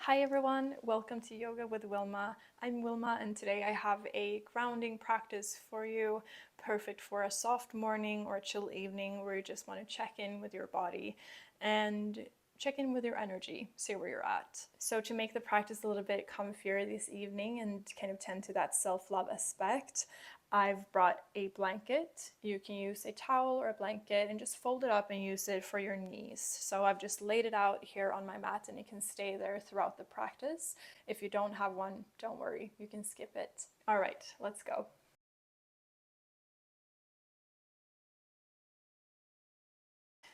Hi everyone, welcome to Yoga with Wilma. I'm Wilma and today I have a grounding practice for you, perfect for a soft morning or a chill evening where you just want to check in with your body and check in with your energy, see where you're at. So to make the practice a little bit comfier this evening and kind of tend to that self-love aspect, I've brought a blanket. You can use a towel or a blanket and just fold it up and use it for your knees. So I've just laid it out here on my mat and it can stay there throughout the practice. If you don't have one, don't worry, you can skip it. All right, let's go.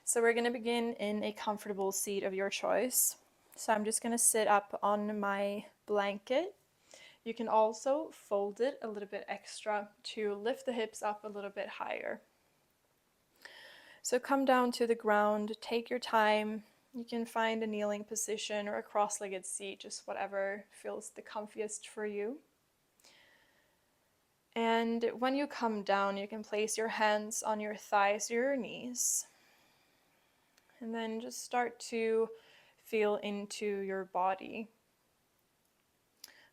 So we're going to begin in a comfortable seat of your choice. So I'm just going to sit up on my blanket. You can also fold it a little bit extra to lift the hips up a little bit higher. So come down to the ground, take your time. You can find a kneeling position or a cross-legged seat, just whatever feels the comfiest for you. And when you come down, you can place your hands on your thighs or your knees. And then just start to feel into your body.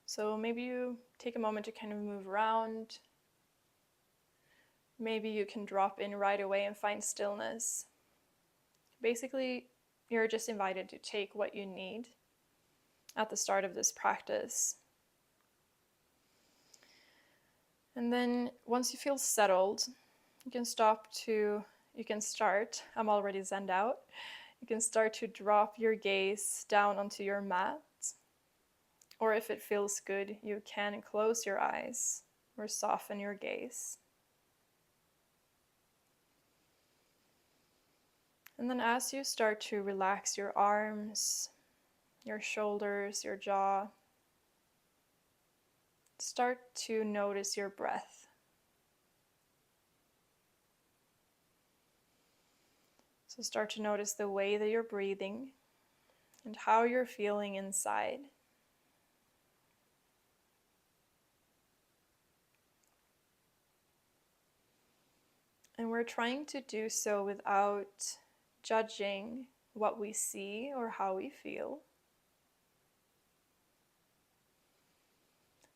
So maybe you take a moment to kind of move around. Maybe you can drop in right away and find stillness. Basically, you're just invited to take what you need at the start of this practice. And then once you feel settled, you can start, I'm already zenned out, you can start to drop your gaze down onto your mat. Or if it feels good, you can close your eyes or soften your gaze. And then as you start to relax your arms, your shoulders, your jaw, start to notice your breath. So start to notice the way that you're breathing and how you're feeling inside. And we're trying to do so without judging what we see or how we feel.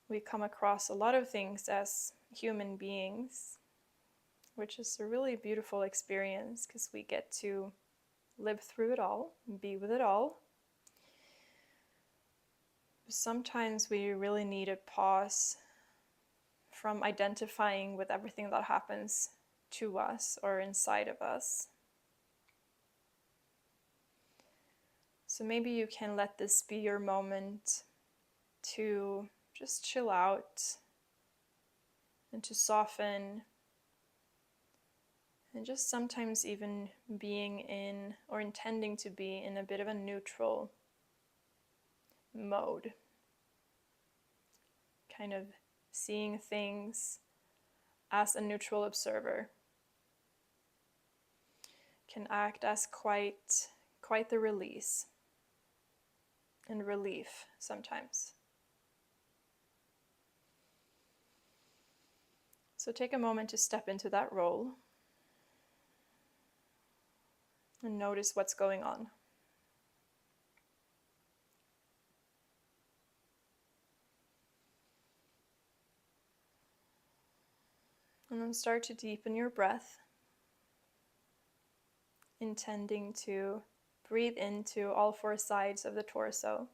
We come across a lot of things as human beings, which is a really beautiful experience because we get to live through it all, be with it all. Sometimes we really need a pause from identifying with everything that happens to us or inside of us. So maybe you can let this be your moment to just chill out and to soften, and just sometimes even being in or intending to be in a bit of a neutral mode. Kind of seeing things as a neutral observer can act as quite the release and relief sometimes. So take a moment to step into that role and notice what's going on. And then start to deepen your breath, intending to breathe into all four sides of the torso.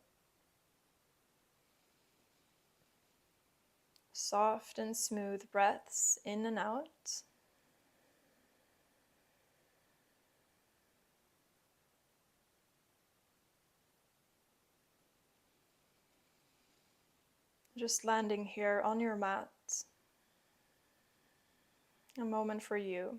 Soft and smooth breaths in and out. Just landing here on your mat. A moment for you.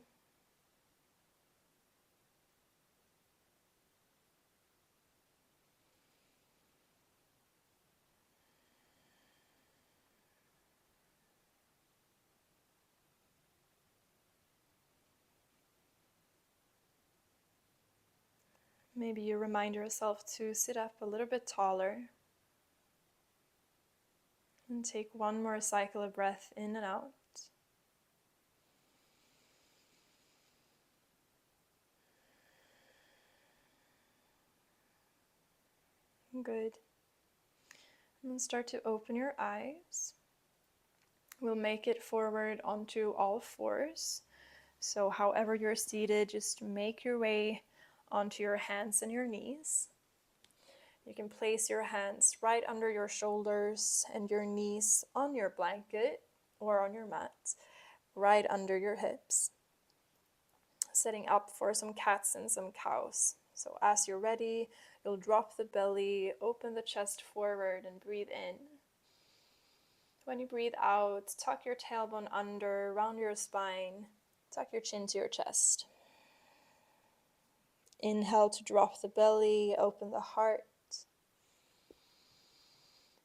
Maybe you remind yourself to sit up a little bit taller and take one more cycle of breath in and out. Good. And start to open your eyes. We'll make it forward onto all fours. So however you're seated, just make your way onto your hands and your knees. You can place your hands right under your shoulders and your knees on your blanket or on your mat, right under your hips. Setting up for some cats and some cows. So as you're ready, you'll drop the belly, open the chest forward and breathe in. When you breathe out, tuck your tailbone under, round your spine, tuck your chin to your chest. Inhale to drop the belly, open the heart.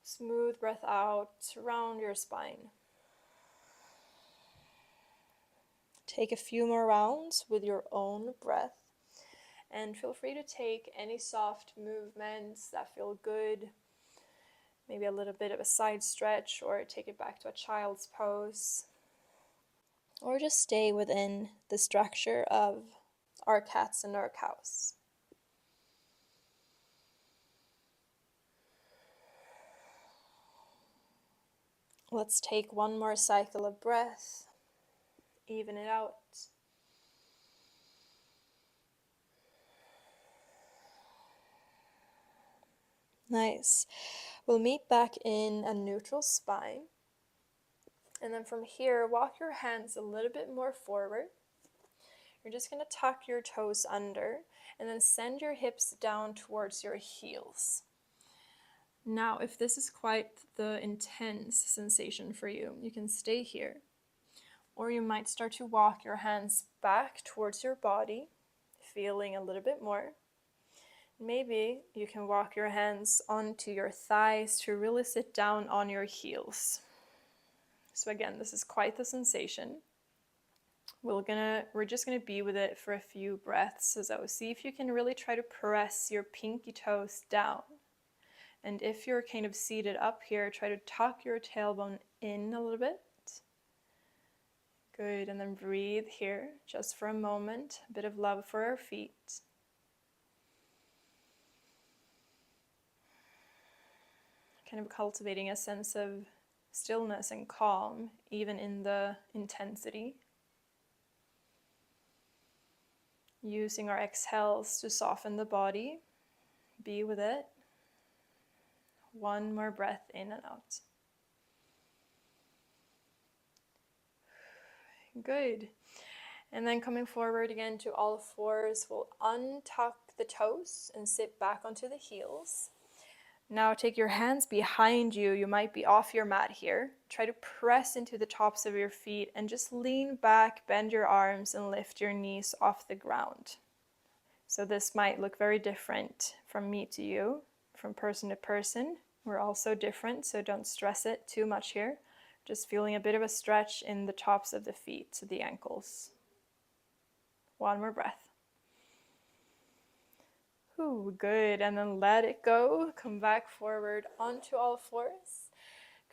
Smooth breath out, round your spine. Take a few more rounds with your own breath. And feel free to take any soft movements that feel good. Maybe a little bit of a side stretch, or take it back to a child's pose. Or just stay within the structure of our cats and our cows. Let's take one more cycle of breath. Even it out. Nice. We'll meet back in a neutral spine. And then from here, walk your hands a little bit more forward. You're just going to tuck your toes under and then send your hips down towards your heels. Now, if this is quite the intense sensation for you, you can stay here. Or you might start to walk your hands back towards your body, feeling a little bit more. Maybe you can walk your hands onto your thighs to really sit down on your heels. So again, this is quite the sensation. We're just gonna be with it for a few breaths. So see if you can really try to press your pinky toes down. And if you're kind of seated up here, try to tuck your tailbone in a little bit. Good, and then breathe here just for a moment. A bit of love for our feet. Kind of cultivating a sense of stillness and calm, even in the intensity. Using our exhales to soften the body. Be with it. One more breath in and out. Good. And then coming forward again to all fours, we'll untuck the toes and sit back onto the heels. Now take your hands behind you. You might be off your mat here. Try to press into the tops of your feet and just lean back, bend your arms and lift your knees off the ground. So this might look very different from me to you, from person to person. We're all so different, so don't stress it too much here. Just feeling a bit of a stretch in the tops of the feet to the ankles. One more breath. Ooh, good, and then let it go. Come back forward onto all fours.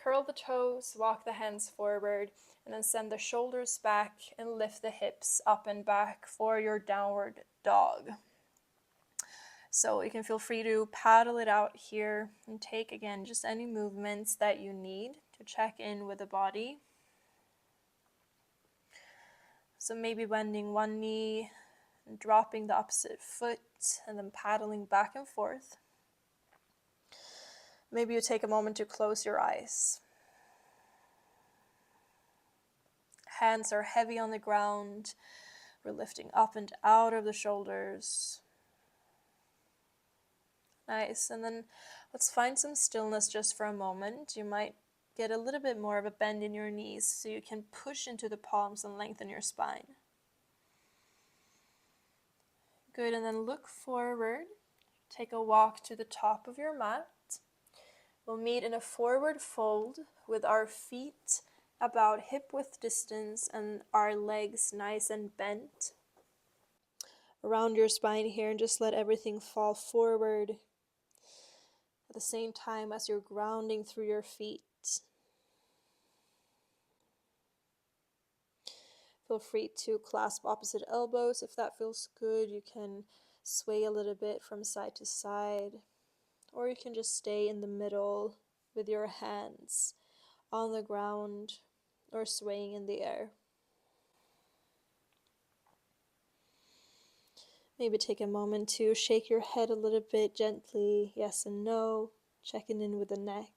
Curl the toes, walk the hands forward, and then send the shoulders back and lift the hips up and back for your downward dog. So you can feel free to paddle it out here and take again just any movements that you need to check in with the body. So maybe bending one knee, and dropping the opposite foot, and then paddling back and forth. Maybe you take a moment to close your eyes. Hands are heavy on the ground. We're lifting up and out of the shoulders. Nice, and then let's find some stillness just for a moment. You might get a little bit more of a bend in your knees so you can push into the palms and lengthen your spine. Good, and then look forward. Take a walk to the top of your mat. We'll meet in a forward fold with our feet about hip width distance and our legs nice and bent. Around your spine here and just let everything fall forward at the same time as you're grounding through your feet. Feel free to clasp opposite elbows if that feels good. You can sway a little bit from side to side, or you can just stay in the middle with your hands on the ground or swaying in the air. Maybe take a moment to shake your head a little bit gently, yes and no, checking in with the neck.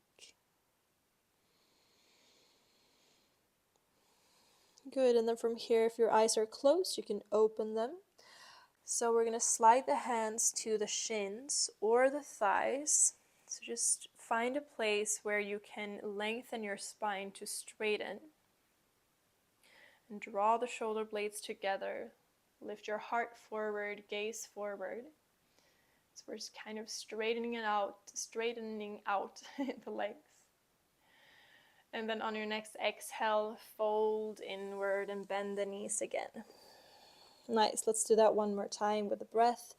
Good, and then from here, if your eyes are closed, you can open them. So we're going to slide the hands to the shins or the thighs. So just find a place where you can lengthen your spine to straighten. And draw the shoulder blades together. Lift your heart forward, gaze forward. So we're just kind of straightening out the legs. And then on your next exhale, fold inward and bend the knees again. Nice, let's do that one more time with the breath.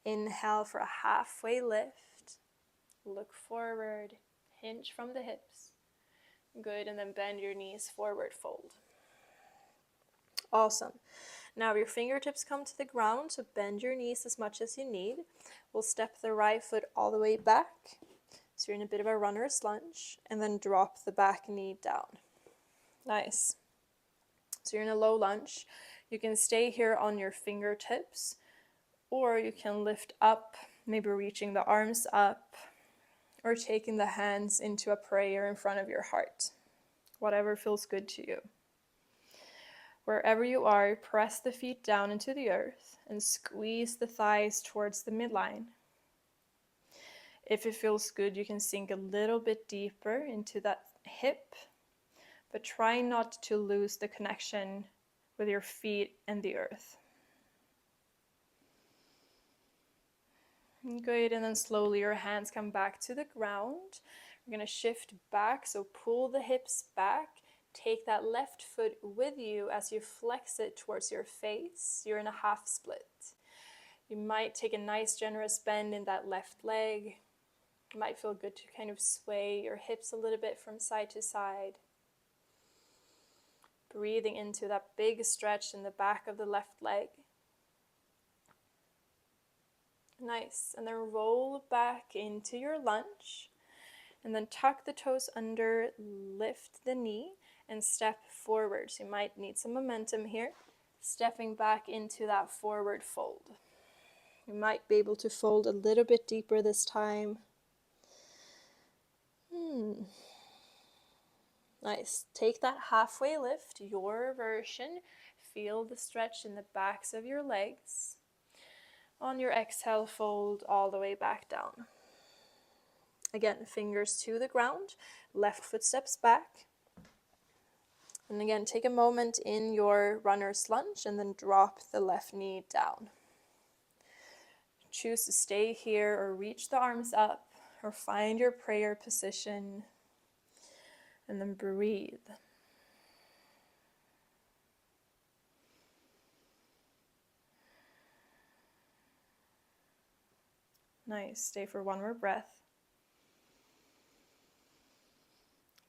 Inhale for a halfway lift. Look forward, hinge from the hips. Good, and then bend your knees forward, fold. Awesome. Now your fingertips come to the ground, so bend your knees as much as you need. We'll step the right foot all the way back. So you're in a bit of a runner's lunge, and then drop the back knee down. Nice. So you're in a low lunge. You can stay here on your fingertips, or you can lift up, maybe reaching the arms up, or taking the hands into a prayer in front of your heart. Whatever feels good to you. Wherever you are, press the feet down into the earth and squeeze the thighs towards the midline. If it feels good, you can sink a little bit deeper into that hip, but try not to lose the connection with your feet and the earth. Good, and then slowly your hands come back to the ground. We're going to shift back, so pull the hips back. Take that left foot with you as you flex it towards your face. You're in a half split. You might take a nice generous bend in that left leg. It might feel good to kind of sway your hips a little bit from side to side. Breathing into that big stretch in the back of the left leg. Nice. And then roll back into your lunge. And then tuck the toes under, lift the knee, and step forward. So you might need some momentum here. Stepping back into that forward fold. You might be able to fold a little bit deeper this time. Nice. Take that halfway lift, your version. Feel the stretch in the backs of your legs. On your exhale, fold all the way back down. Again, fingers to the ground, left foot steps back. And again, take a moment in your runner's lunge and then drop the left knee down. Choose to stay here or reach the arms up or find your prayer position. And then breathe. Nice. Stay for one more breath.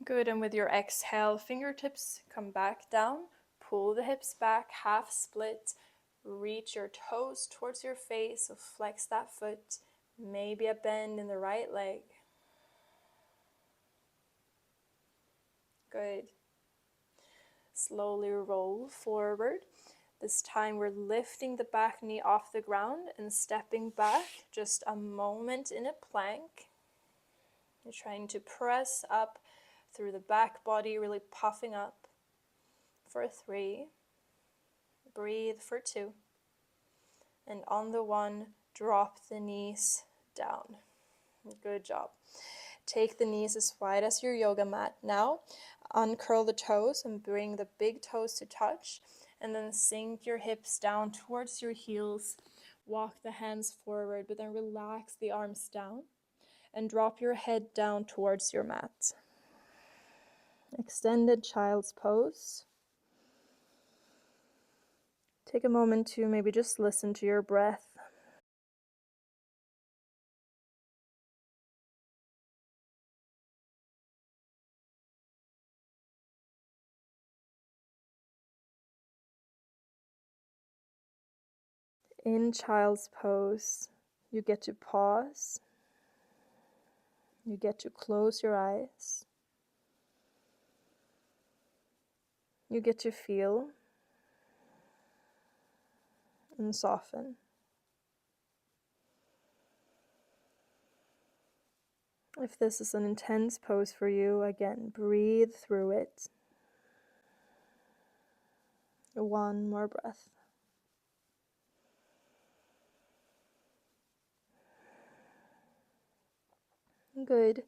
Good. And with your exhale, fingertips come back down. Pull the hips back, half split. Reach your toes towards your face. So flex that foot. Maybe a bend in the right leg. Good. Slowly roll forward. This time we're lifting the back knee off the ground and stepping back just a moment in a plank. You're trying to press up through the back body, really puffing up. For 3. Breathe for 2. And on the 1, drop the knees down. Good job. Take the knees as wide as your yoga mat. Now, uncurl the toes and bring the big toes to touch. And then sink your hips down towards your heels. Walk the hands forward, but then relax the arms down. And drop your head down towards your mat. Extended child's pose. Take a moment to maybe just listen to your breath. In child's pose, you get to pause. You get to close your eyes. You get to feel and soften. If this is an intense pose for you, again, breathe through it. One more breath. Good.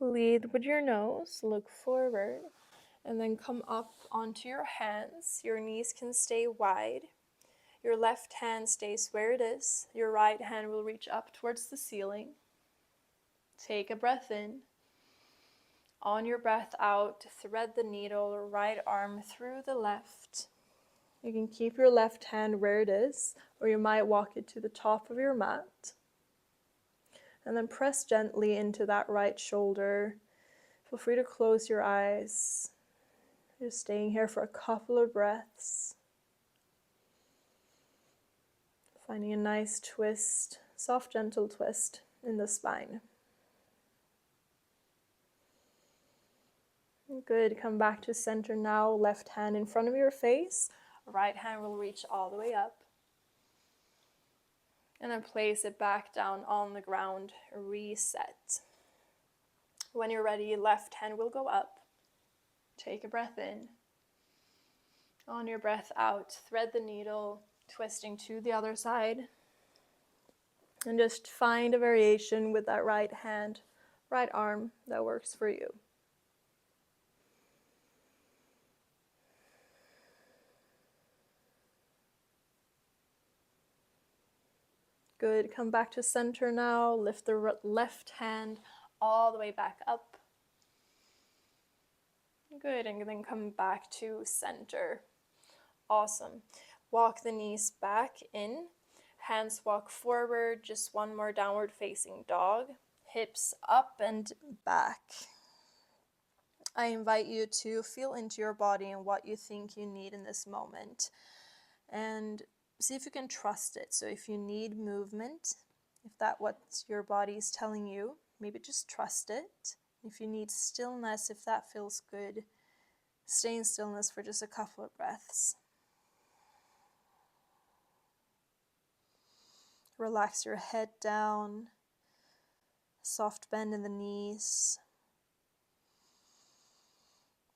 Lead with your nose, look forward, and then come up onto your hands. Your knees can stay wide. Your left hand stays where it is. Your right hand will reach up towards the ceiling. Take a breath in. On your breath out, thread the needle, right arm through the left. You can keep your left hand where it is, or you might walk it to the top of your mat. And then press gently into that right shoulder. Feel free to close your eyes. Just staying here for a couple of breaths. Finding a nice twist, soft, gentle twist in the spine. Good. Come back to center now. Left hand in front of your face. Right hand will reach all the way up. And then place it back down on the ground. Reset. When you're ready, left hand will go up. Take a breath in. On your breath out, thread the needle, twisting to the other side. And just find a variation with that right hand, right arm that works for you. Good. Come back to center now. Lift the left hand all the way back up. Good. And then come back to center. Awesome. Walk the knees back in. Hands walk forward. Just one more downward facing dog. Hips up and back. I invite you to feel into your body and what you think you need in this moment. And see if you can trust it. So if you need movement, if that's what your body is telling you, maybe just trust it. If you need stillness, if that feels good, stay in stillness for just a couple of breaths. Relax your head down, soft bend in the knees.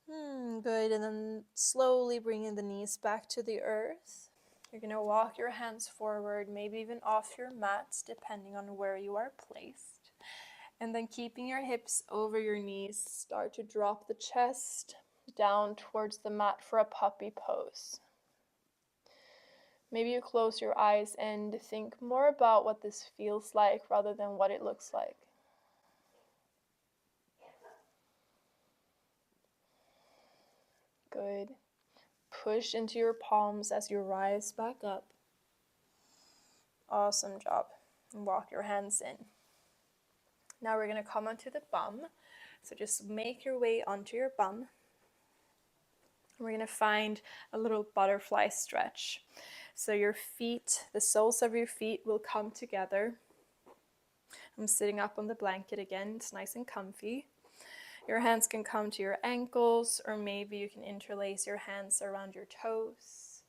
Good, and then slowly bringing the knees back to the earth. You're going to walk your hands forward, maybe even off your mats, depending on where you are placed. And then keeping your hips over your knees, start to drop the chest down towards the mat for a puppy pose. Maybe you close your eyes and think more about what this feels like rather than what it looks like. Good. Push into your palms as you rise back up. Awesome job. And walk your hands in. Now we're going to come onto the bum. So just make your way onto your bum. We're going to find a little butterfly stretch. So your feet, the soles of your feet will come together. I'm sitting up on the blanket again. It's nice and comfy. Your hands can come to your ankles, or maybe you can interlace your hands around your toes.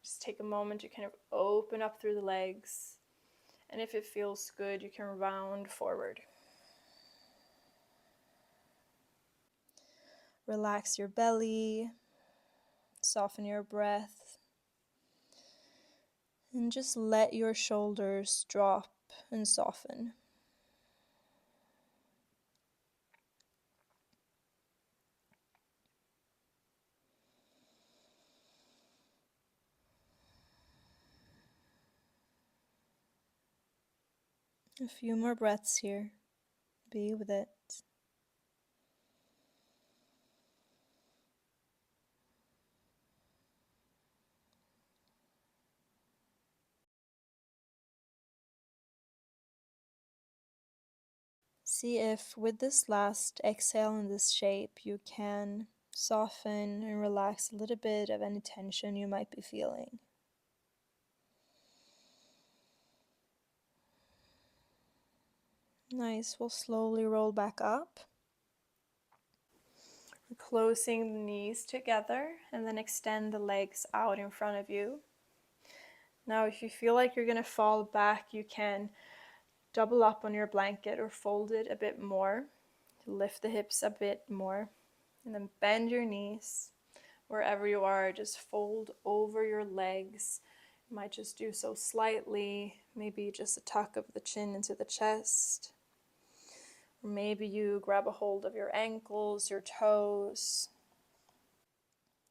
Just take a moment to kind of open up through the legs. And if it feels good, you can round forward. Relax your belly. Soften your breath. And just let your shoulders drop and soften. A few more breaths here. Be with it. See if with this last exhale in this shape you can soften and relax a little bit of any tension you might be feeling. Nice. We'll slowly roll back up. Closing the knees together and then extend the legs out in front of you. Now, if you feel like you're going to fall back, you can double up on your blanket or fold it a bit more. Lift the hips a bit more and then bend your knees. Wherever you are, just fold over your legs. You might just do so slightly, maybe just a tuck of the chin into the chest. Or maybe you grab a hold of your ankles, your toes,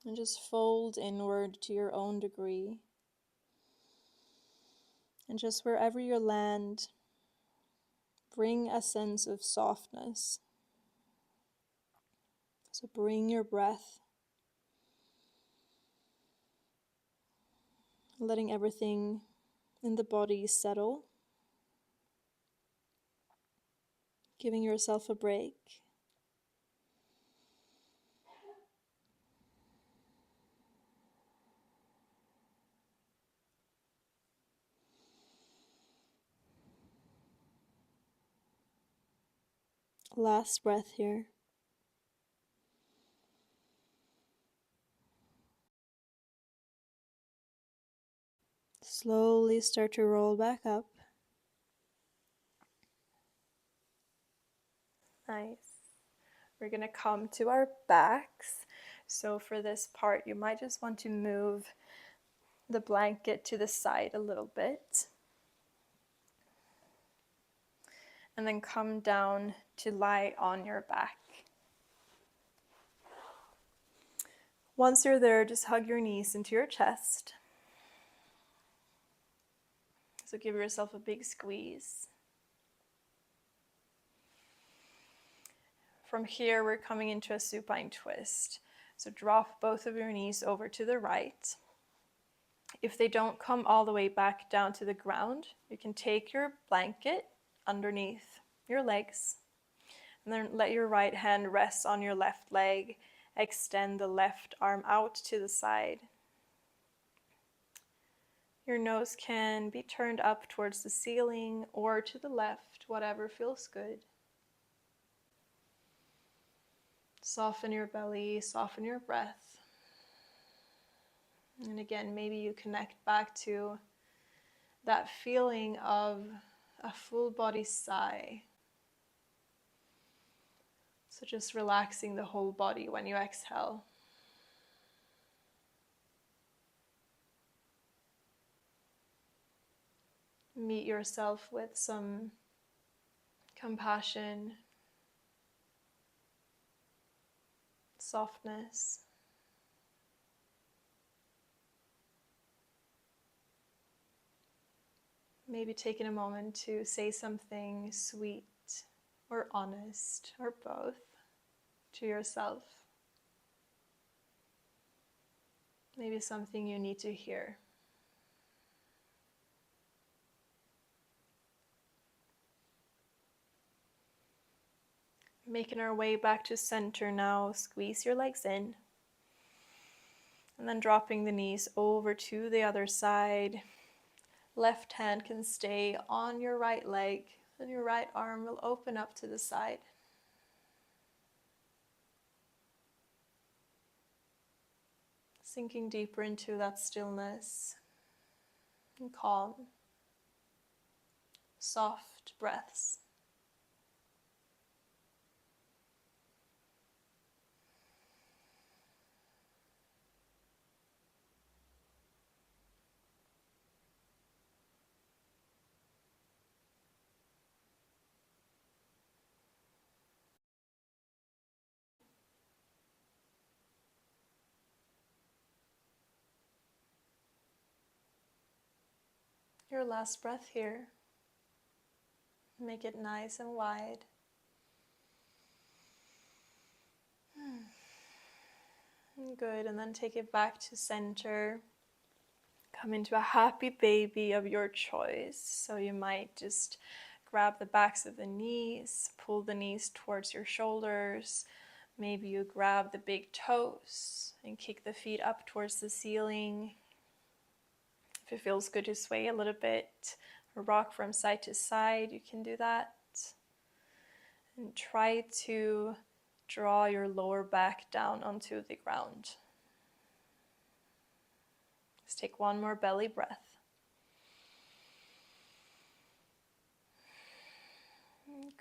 and just fold inward to your own degree. And just wherever you land, bring a sense of softness. So bring your breath, letting everything in the body settle, giving yourself a break. Last breath here. Slowly start to roll back up. Nice. We're going to come to our backs. So for this part, you might just want to move the blanket to the side a little bit. And then come down to lie on your back. Once you're there, just hug your knees into your chest. So give yourself a big squeeze. From here, we're coming into a supine twist. So drop both of your knees over to the right. If they don't come all the way back down to the ground, you can take your blanket underneath your legs and then let your right hand rest on your left leg. Extend the left arm out to the side. Your nose can be turned up towards the ceiling or to the left, whatever feels good. Soften your belly, soften your breath. And again, maybe you connect back to that feeling of a full body sigh. So just relaxing the whole body when you exhale. Meet yourself with some compassion, softness. Maybe taking a moment to say something sweet or honest or both to yourself. Maybe something you need to hear. Making our way back to center now, squeeze your legs in. And then dropping the knees over to the other side. Left hand can stay on your right leg, and your right arm will open up to the side. Sinking deeper into that stillness and calm, soft breaths. Your last breath here. Make it nice and wide. Good, and then take it back to center. Come into a happy baby of your choice. So you might just grab the backs of the knees, pull the knees towards your shoulders. Maybe you grab the big toes and kick the feet up towards the ceiling. If it feels good to sway a little bit or rock from side to side, you can do that. And try to draw your lower back down onto the ground. Let's take one more belly breath.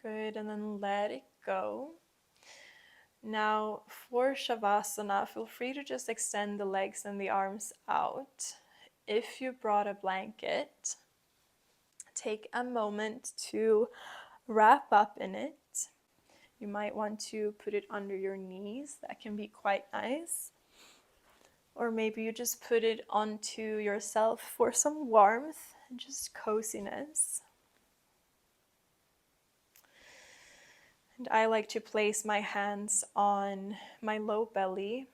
Good, and then let it go. Now for Shavasana, feel free to just extend the legs and the arms out. If you brought a blanket, take a moment to wrap up in it. You might want to put it under your knees. That can be quite nice. Or maybe you just put it onto yourself for some warmth and just coziness. And I like to place my hands on my low belly,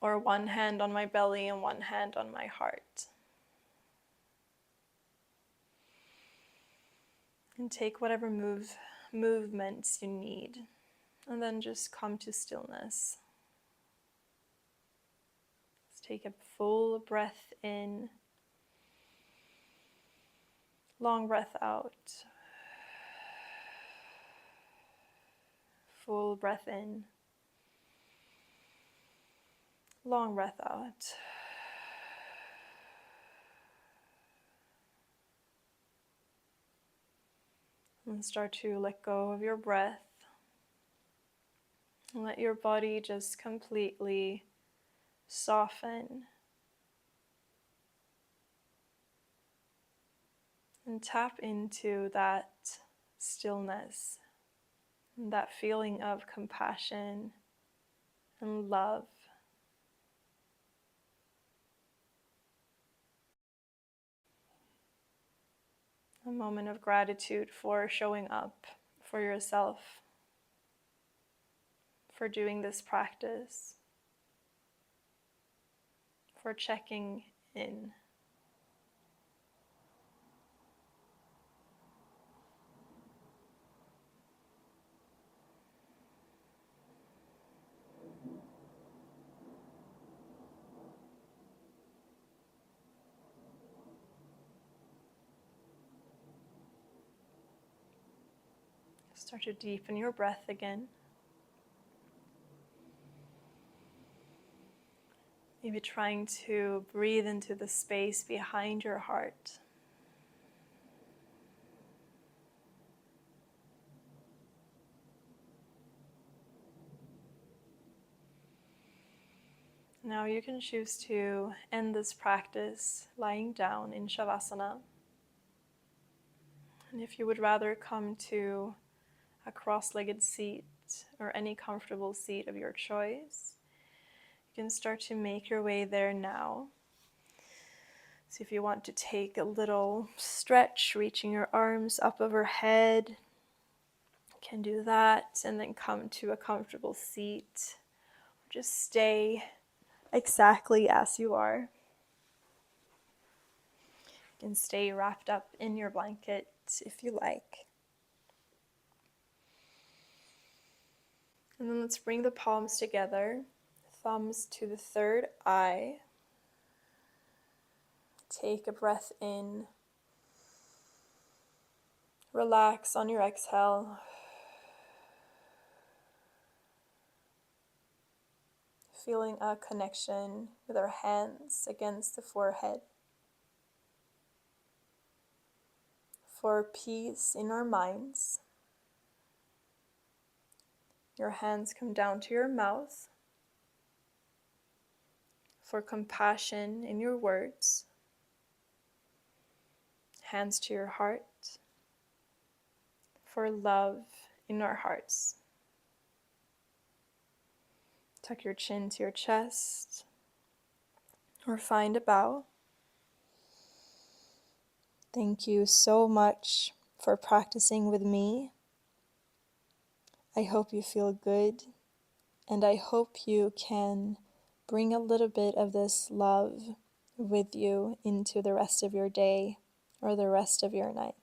or one hand on my belly and one hand on my heart. And take whatever movements you need, and then just come to stillness. Let's take a full breath in, long breath out, full breath in, long breath out. And start to let go of your breath. And let your body just completely soften. And tap into that stillness, and that feeling of compassion and love. A moment of gratitude for showing up for yourself, for doing this practice, for checking in. Start to deepen your breath again. Maybe trying to breathe into the space behind your heart. Now you can choose to end this practice lying down in Shavasana. And if you would rather come to a cross-legged seat or any comfortable seat of your choice, you can start to make your way there now. So if you want to take a little stretch, reaching your arms up overhead, you can do that, and then come to a comfortable seat. Just stay exactly as you are. You can stay wrapped up in your blanket if you like. And then let's bring the palms together, thumbs to the third eye. Take a breath in. Relax on your exhale. Feeling a connection with our hands against the forehead. For peace in our minds, your hands come down to your mouth. For compassion in your words, hands to your heart. For love in our hearts. Tuck your chin to your chest, or find a bow. Thank you so much for practicing with me. I hope you feel good, and I hope you can bring a little bit of this love with you into the rest of your day or the rest of your night.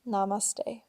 Namaste.